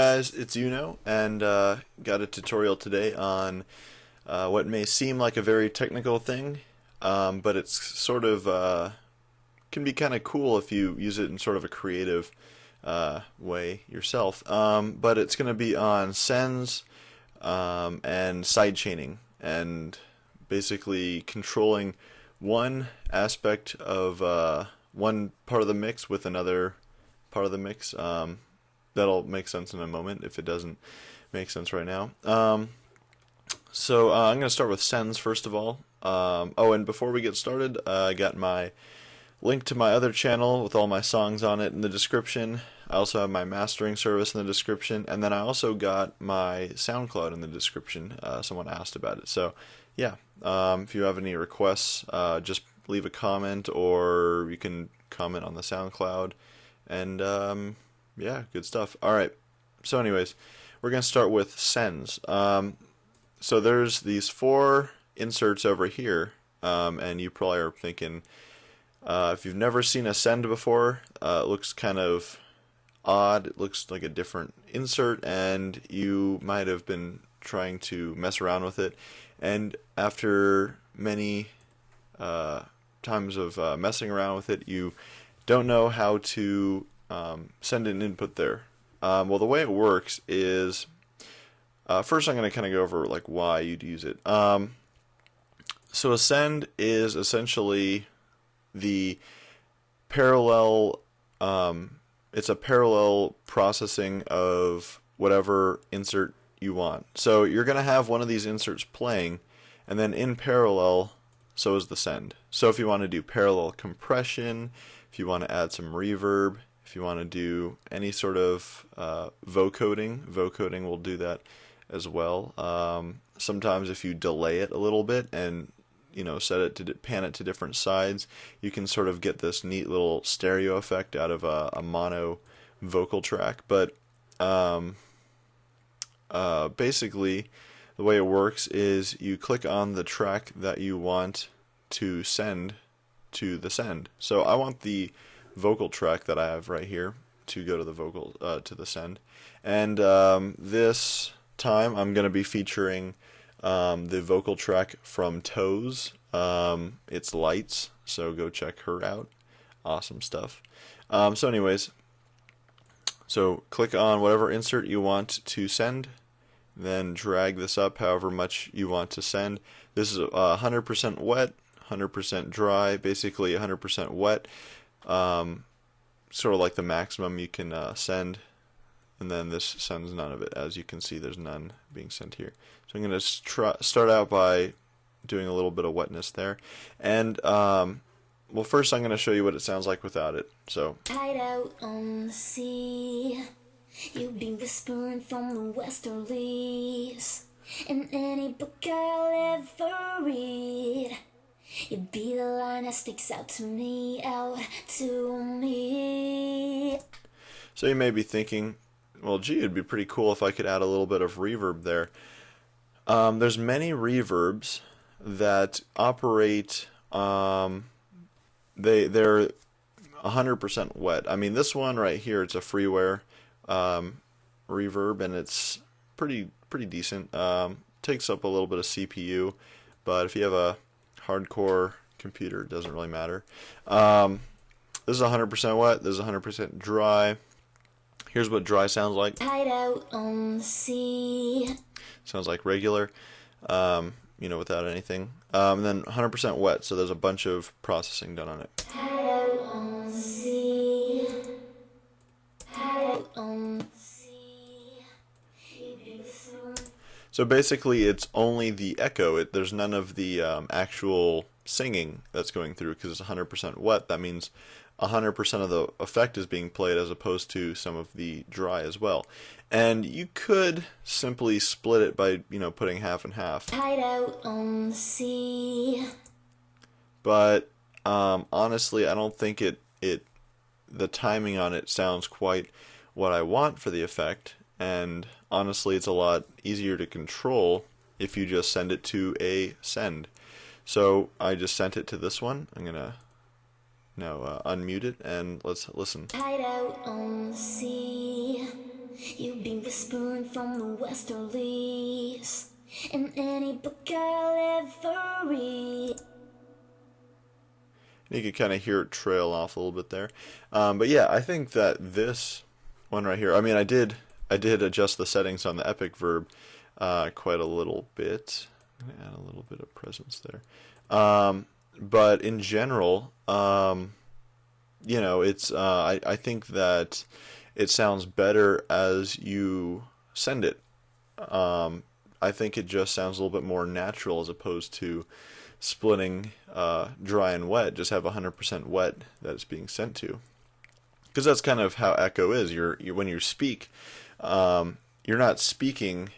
guys, it's Uno, and got a tutorial today on what may seem like a very technical thing, but it's sort of can be kind of cool if you use it in sort of a creative way yourself. But it's going to be on sends and sidechaining, and basically controlling one aspect of one part of the mix with another part of the mix. That'll make sense in a moment if it doesn't make sense right now. So I'm going to start with sends first of all. Oh, and before we get started, I got my link to my other channel with all my songs on it in the description. I also have my mastering service in the description, and then I also got my SoundCloud in the description. Someone asked about it. So yeah, if you have any requests, just leave a comment, or you can comment on the SoundCloud, and yeah, good stuff. Alright, so anyways, we're going to start with sends. So there's these 4 inserts over here, and you probably are thinking, if you've never seen a send before, it looks kind of odd. It looks like a different insert, and you might have been trying to mess around with it, and after many times of messing around with it, you don't know how to send an input there. Well, the way it works is, first I'm going to kind of go over like why you'd use it. So a send is essentially the parallel, it's a parallel processing of whatever insert you want. So you're going to have one of these inserts playing, and then in parallel, so is the send. So if you want to do parallel compression, if you want to add some reverb, if you want to do any sort of vocoding will do that as well. Sometimes if you delay it a little bit and set it to pan it to different sides, you can sort of get this neat little stereo effect out of a mono vocal track. But basically, the way it works is you click on the track that you want to send to the send. So I want the vocal track that I have right here to go to the vocal to the send, and this time I'm going to be featuring the vocal track from Toes. It's Lights, so go check her out. Awesome stuff. So anyways, so click on whatever insert you want to send, then drag this up however much you want to send. This is 100% wet, 100% dry, basically 100% wet. Sort of like the maximum you can send, and then this sends none of it. As you can see, there's none being sent here. So I'm going to start out by doing a little bit of wetness there, and well, first I'm going to show you what it sounds like without it. So Tied out on the sea, you've been whispering from the westerlies. In any book I'll ever read, you'd be the line that sticks out to me, So you may be thinking, well, gee, it'd be pretty cool if I could add a little bit of reverb there. There's many reverbs that operate, they're 100% wet. I mean, this one right here, it's a freeware reverb, and it's pretty decent. Takes up a little bit of CPU, but if you have a hardcore computer, it doesn't really matter. This is 100% wet, this is 100% dry. Here's what dry sounds like. Tied out on the sea. Sounds like regular, without anything. And then 100% wet, so there's a bunch of processing done on it. Tied out on the sea. Tied out on the sea. So basically, it's only the echo. There's none of the actual singing that's going through, because it's 100% wet. That means 100% of the effect is being played, as opposed to some of the dry as well. And you could simply split it by, putting half and half. Tied out on the sea. But honestly, I don't think the timing on it sounds quite what I want for the effect. And honestly, it's a lot easier to control if you just send it to a send. So I just sent it to this one. I'm gonna now unmute it, and let's listen. Tied out on the sea. You've been whispering from the westerlies in any book I'll ever read. You can kind of hear it trail off a little bit there. But yeah, I think that this one right here, I mean, I did adjust the settings on the Epic Verb quite a little bit. I'm going to add a little bit of presence there. But in general, you know, it's I think that it sounds better as you send it. I think it just sounds a little bit more natural as opposed to splitting dry and wet. Just have 100% wet that it's being sent to, because that's kind of how echo is. When you speak, you're not speaking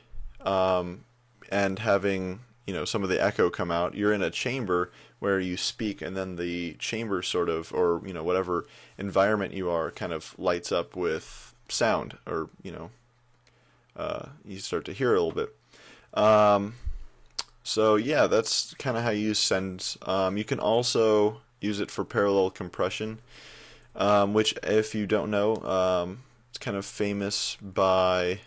and having, you know, some of the echo come out. You're in a chamber where you speak, and then the chamber sort of, or, you know, whatever environment you are, kind of lights up with sound, or, you know, you start to hear it a little bit. So yeah, that's kind of how you use send. You can also use it for parallel compression, which, if you don't know, it's kind of famous by,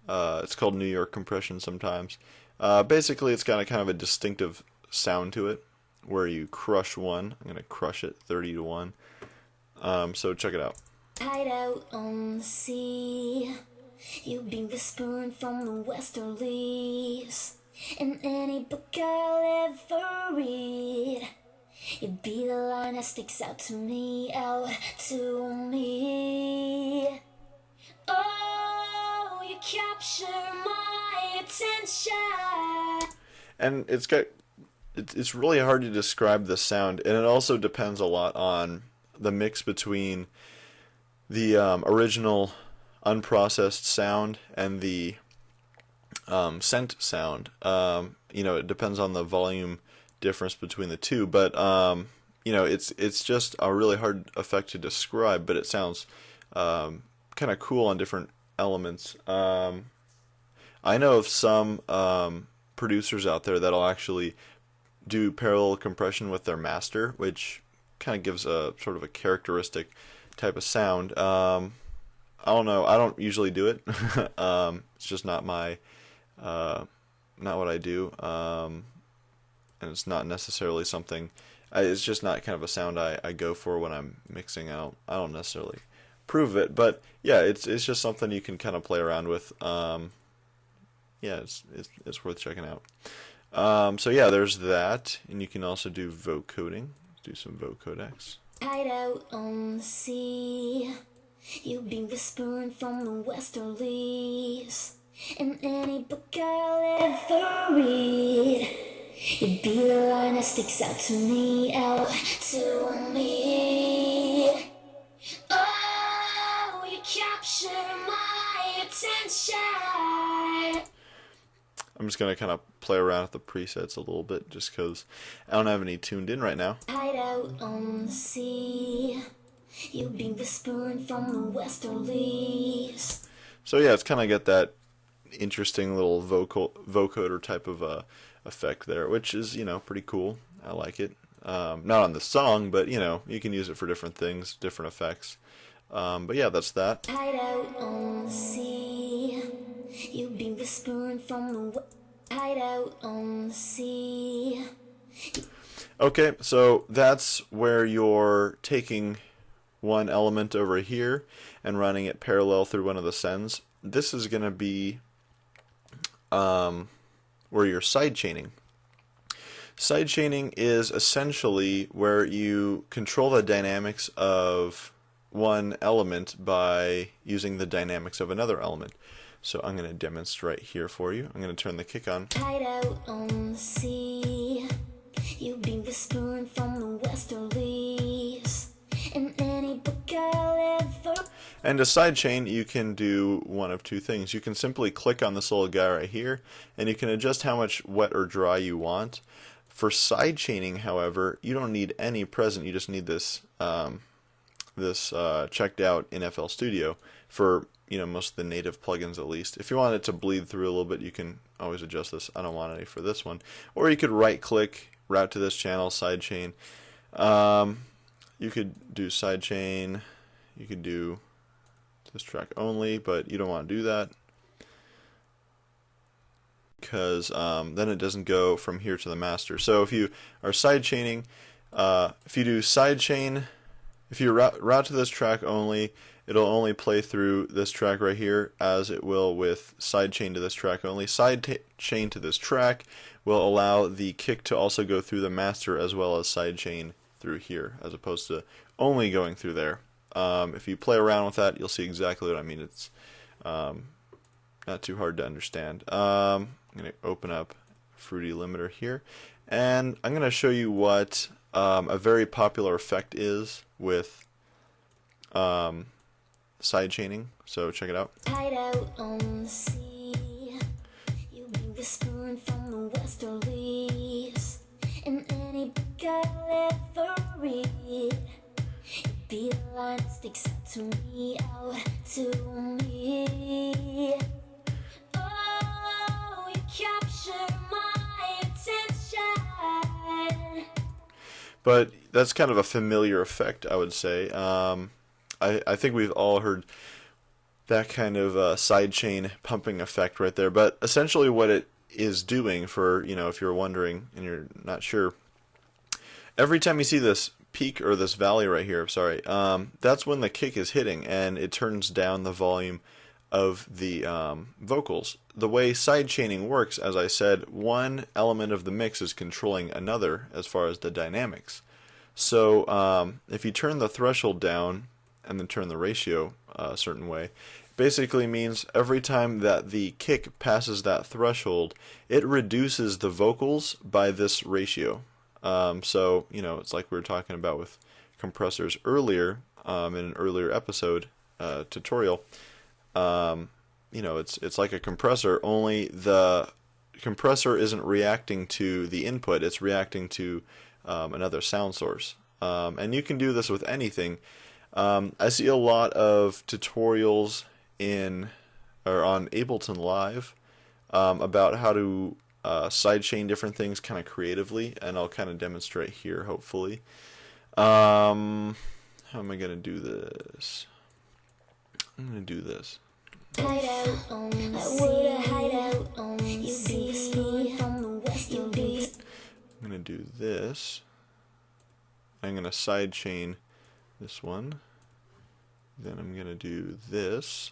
it's called New York compression sometimes. Basically, it's got a kind of a distinctive sound to it, where you crush one. I'm going to crush it 30-1. So check it out. Hide out on the sea. You've been whispering from the westerlies in any book I'll ever read. You'd be the line that sticks out to me, out to me. Oh, you capture my attention. And it's really hard to describe the sound, and it also depends a lot on the mix between the original unprocessed sound and the sent sound. You know, it depends on the volume difference between the two, but you know, it's just a really hard effect to describe, but it sounds kind of cool on different elements. I know of some producers out there that'll actually do parallel compression with their master, which kind of gives a sort of a characteristic type of sound. I don't know. I don't usually do it. It's just not my, not what I do. And it's not necessarily something. It's just not kind of a sound I go for when I'm mixing out. I don't necessarily prove it, but yeah, it's just something you can kind of play around with. Yeah, it's worth checking out. So yeah, there's that, and you can also do vocoding. Do some vocodecs. Hide out on the sea. You've been whispering from the westerlies in any book I'll ever read. You'd be the line that sticks out to me, out to me. Oh, you capture my attention. I'm just going to kind of play around with the presets a little bit, just because I don't have any tuned in right now. Hide out on the sea. You've been whispering from the westerlies. So yeah, it's kind of got that interesting little vocoder type of effect there, which is, you know, pretty cool. I like it. Not on the song, but, you know, you can use it for different things, different effects. But yeah, that's that. Hide out on the sea. You've been whispering from the hide out on the sea. Okay, so that's where you're taking one element over here and running it parallel through one of the sends. This is going to be where you're sidechaining. Sidechaining is essentially where you control the dynamics of one element by using the dynamics of another element. So I'm going to demonstrate here for you. I'm going to turn the kick on. Hide out on the sea. You've been whispering from the westerlies in any book I'll ever. And to sidechain, you can do one of two things. You can simply click on this little guy right here, and you can adjust how much wet or dry you want. For sidechaining, however, you don't need any present. You just need this checked out in FL Studio for, you know, most of the native plugins at least. If you want it to bleed through a little bit, you can always adjust this. I don't want any for this one. Or you could right-click, route to this channel, sidechain. You could do sidechain. You could do to this track only, but you don't want to do that because then it doesn't go from here to the master. So if you are sidechaining, if you do sidechain, if you route to this track only, it'll only play through this track right here as it will with sidechain to this track only. Sidechain to this track will allow the kick to also go through the master as well as sidechain through here, as opposed to only going through there. If you play around with that, you'll see exactly what I mean. It's not too hard to understand. I'm going to open up Fruity Limiter here, and I'm going to show you what a very popular effect is with sidechaining. So check it out. Hide out on the sea, you'll be whispering from the westerlies, in any book I'll ever read. You'll be the line that sticks out to me, Oh, you capture my attention. But that's kind of a familiar effect, I would say. I think we've all heard that kind of sidechain pumping effect right there. But essentially what it is doing, for, if you're wondering and you're not sure, every time you see this peak or this valley right here, that's when the kick is hitting, and it turns down the volume of the vocals. The way sidechaining works, as I said, one element of the mix is controlling another as far as the dynamics. So if you turn the threshold down and then turn the ratio a certain way, basically means every time that the kick passes that threshold, it reduces the vocals by this ratio. So, it's like we were talking about with compressors earlier in an earlier episode tutorial. It's like a compressor, only the compressor isn't reacting to the input, it's reacting to another sound source. And you can do this with anything. I see a lot of tutorials on Ableton Live about how to sidechain different things kind of creatively, and I'll kind of demonstrate here, hopefully. How am I going to do this? I'm going to do this. Hide out on the sea. Hide out on the sea. From the west, you'll be. I'm going to do this. I'm going to sidechain this one. Then I'm going to do this.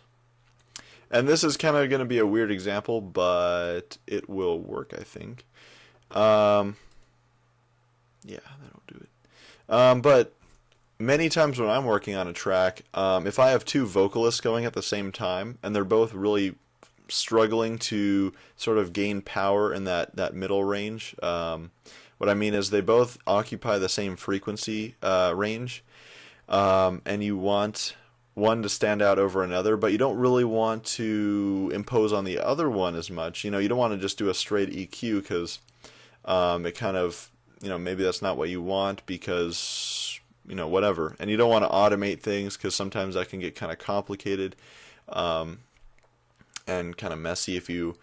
And this is kind of going to be a weird example, but it will work, I think. Yeah, that'll do it. But many times when I'm working on a track, if I have two vocalists going at the same time, and they're both really struggling to sort of gain power in that middle range, what I mean is they both occupy the same frequency range, and you want one to stand out over another, but you don't really want to impose on the other one as much. You don't want to just do a straight EQ, because it kind of, maybe that's not what you want, because, whatever. And you don't want to automate things, because sometimes that can get kind of complicated and kind of messy if you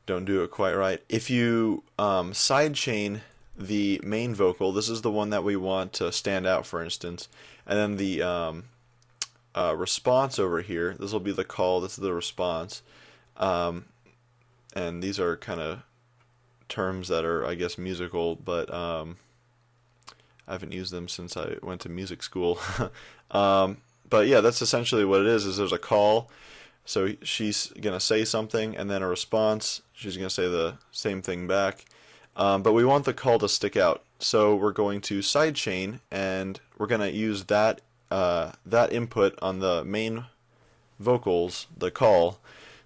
don't do it quite right. If you sidechain the main vocal, this is the one that we want to stand out, for instance, and then the response over here, this will be the call, this is the response, and these are kind of terms that are, I guess, musical, but I haven't used them since I went to music school. But yeah, that's essentially what it is there's a call, so she's going to say something, and then a response, she's going to say the same thing back, but we want the call to stick out, so we're going to sidechain, and we're going to use that input on the main vocals, the call,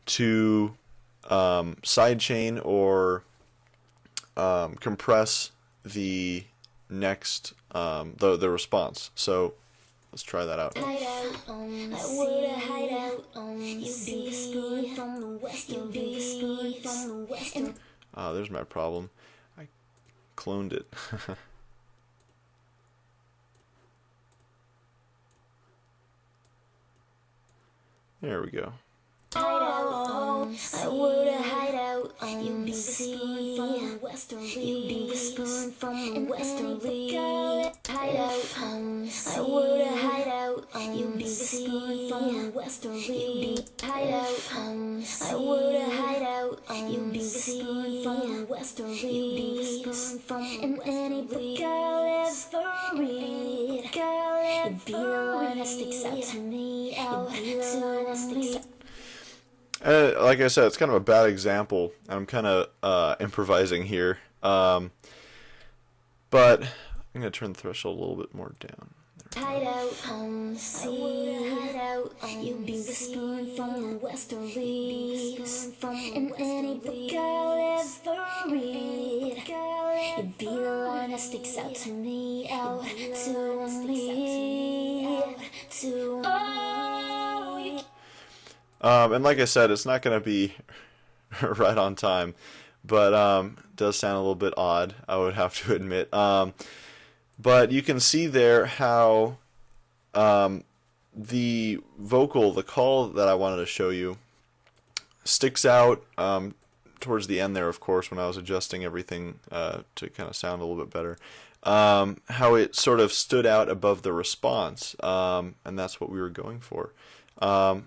to sidechain or compress the next the response. So let's try that out. Hide out on the sea. Hide out on the sea. From the west, you'll be from the west. There's my problem. I cloned it. There we go. Hide out on the sea. I would hide out on the sea. You'll be whispering from the westerly. Hide out on the sea. I would hide out on the sea. see from the westerly hideout. I would hide out. You be whispering from the westerly, and any book I'll ever read, it'd be the one that sticks out to me. Like I said, it's kind of a bad example. I'm kind of improvising here. But I'm going to turn the threshold a little bit more down. Hideout, hideout. You be whispering from the westerlies, and any book I'll ever read, it'd be the one that sticks out to me, And like I said, it's not going to be right on time, but it does sound a little bit odd, I would have to admit. But you can see there how the vocal, the call that I wanted to show you, sticks out towards the end there, of course, when I was adjusting everything to kind of sound a little bit better. How it sort of stood out above the response, and that's what we were going for. And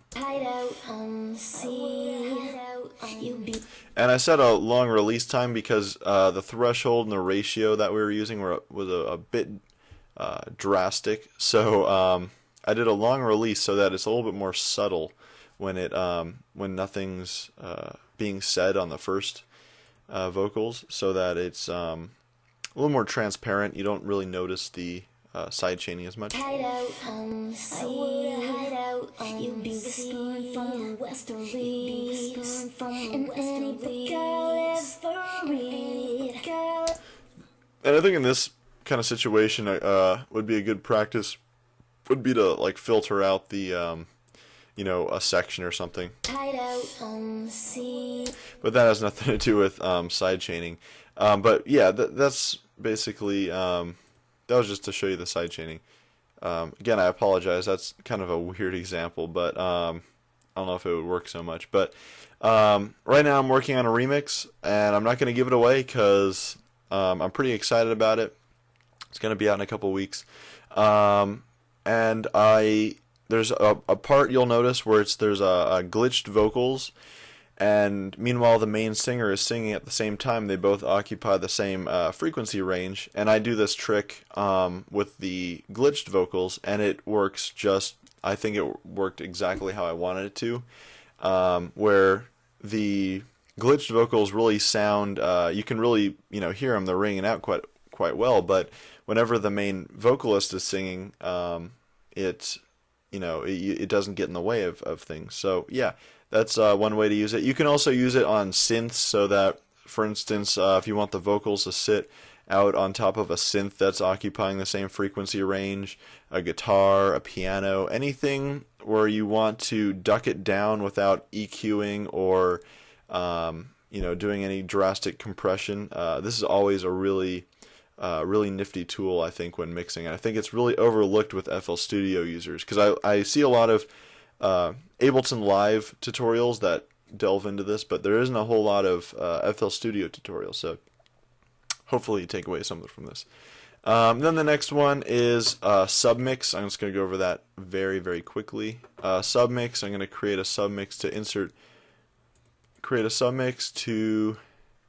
I set a long release time because the threshold and the ratio that we were using was a bit drastic. So I did a long release so that it's a little bit more subtle when nothing's being said on the first vocals, so that it's a little more transparent. You don't really notice the sidechaining as much. You be whispering from the westerlies, and any book I'll ever read. And I think in this kind of situation, would be a good practice would be to like filter out the a section or something. But that has nothing to do with sidechaining. But yeah, that's basically that was just to show you the sidechaining. Again, I apologize. That's kind of a weird example, but I don't know if it would work so much. But right now I'm working on a remix, and I'm not going to give it away because I'm pretty excited about it. It's going to be out in a couple weeks. And there's a part you'll notice where there's a glitched vocals, and meanwhile the main singer is singing at the same time. They both occupy the same frequency range, and I do this trick with the glitched vocals, and it works I think it worked exactly how I wanted it to, where the glitched vocals really sound, you can really hear them, they're ringing out quite well, but whenever the main vocalist is singing, it doesn't get in the way of things. So yeah, that's one way to use it. You can also use it on synths, so that, for instance, if you want the vocals to sit out on top of a synth that's occupying the same frequency range, a guitar, a piano, anything where you want to duck it down without EQing or doing any drastic compression, this is always a really nifty tool, I think, when mixing. And I think it's really overlooked with FL Studio users, because I see a lot of Ableton Live tutorials that delve into this, but there isn't a whole lot of FL Studio tutorials, so hopefully you take away something from this. Then the next one is submix. I'm just going to go over that very, very quickly. Submix, I'm going to create a submix to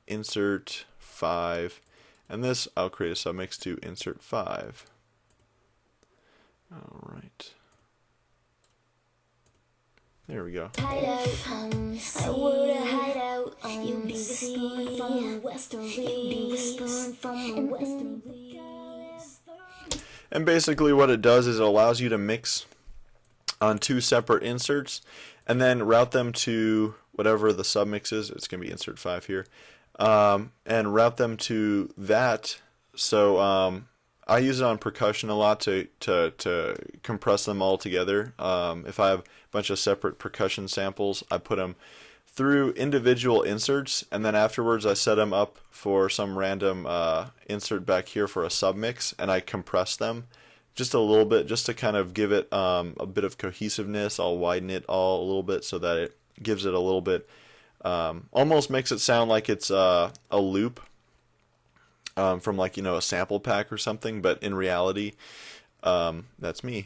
insert 5. And this, I'll create a submix to insert 5. Alright. There we go. And basically what it does is it allows you to mix on 2 separate inserts and then route them to whatever the submix is. It's going to be insert 5 here. And route them to that. So I use it on percussion a lot to compress them all together. If I have a bunch of separate percussion samples, I put them through individual inserts, and then afterwards I set them up for some random insert back here for a submix, and I compress them just a little bit, just to kind of give it a bit of cohesiveness. I'll widen it all a little bit so that it gives it a little bit, almost makes it sound like it's a loop from, like, a sample pack or something, but in reality, that's me.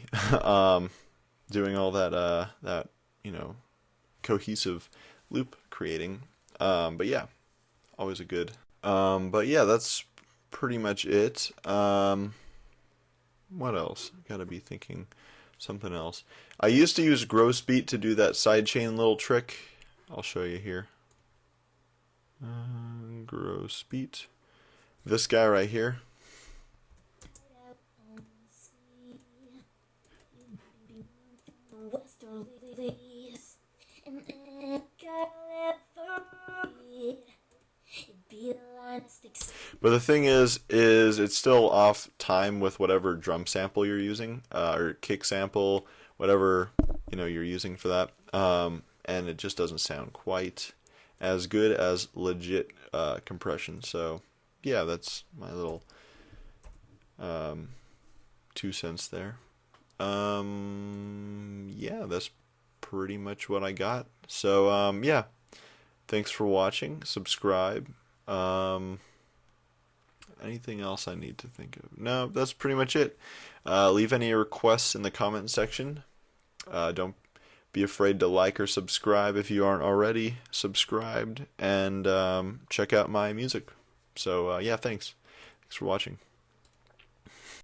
doing all that cohesive loop creating. But yeah, always a good. But yeah, that's pretty much it. What else? Gotta be thinking something else. I used to use gross beat to do that sidechain little trick. I'll show you here. Gross beat. This guy right here. But the thing is it's still off time with whatever drum sample you're using, or kick sample, whatever you're using for that, and it just doesn't sound quite as good as legit compression. So yeah, that's my little 2 cents there. Yeah, that's pretty much what I got. So yeah, thanks for watching. Subscribe. Anything else I need to think of? No, that's pretty much it. Leave any requests in the comment section. Don't be afraid to like or subscribe if you aren't already subscribed, and check out my music. So yeah, thanks for watching.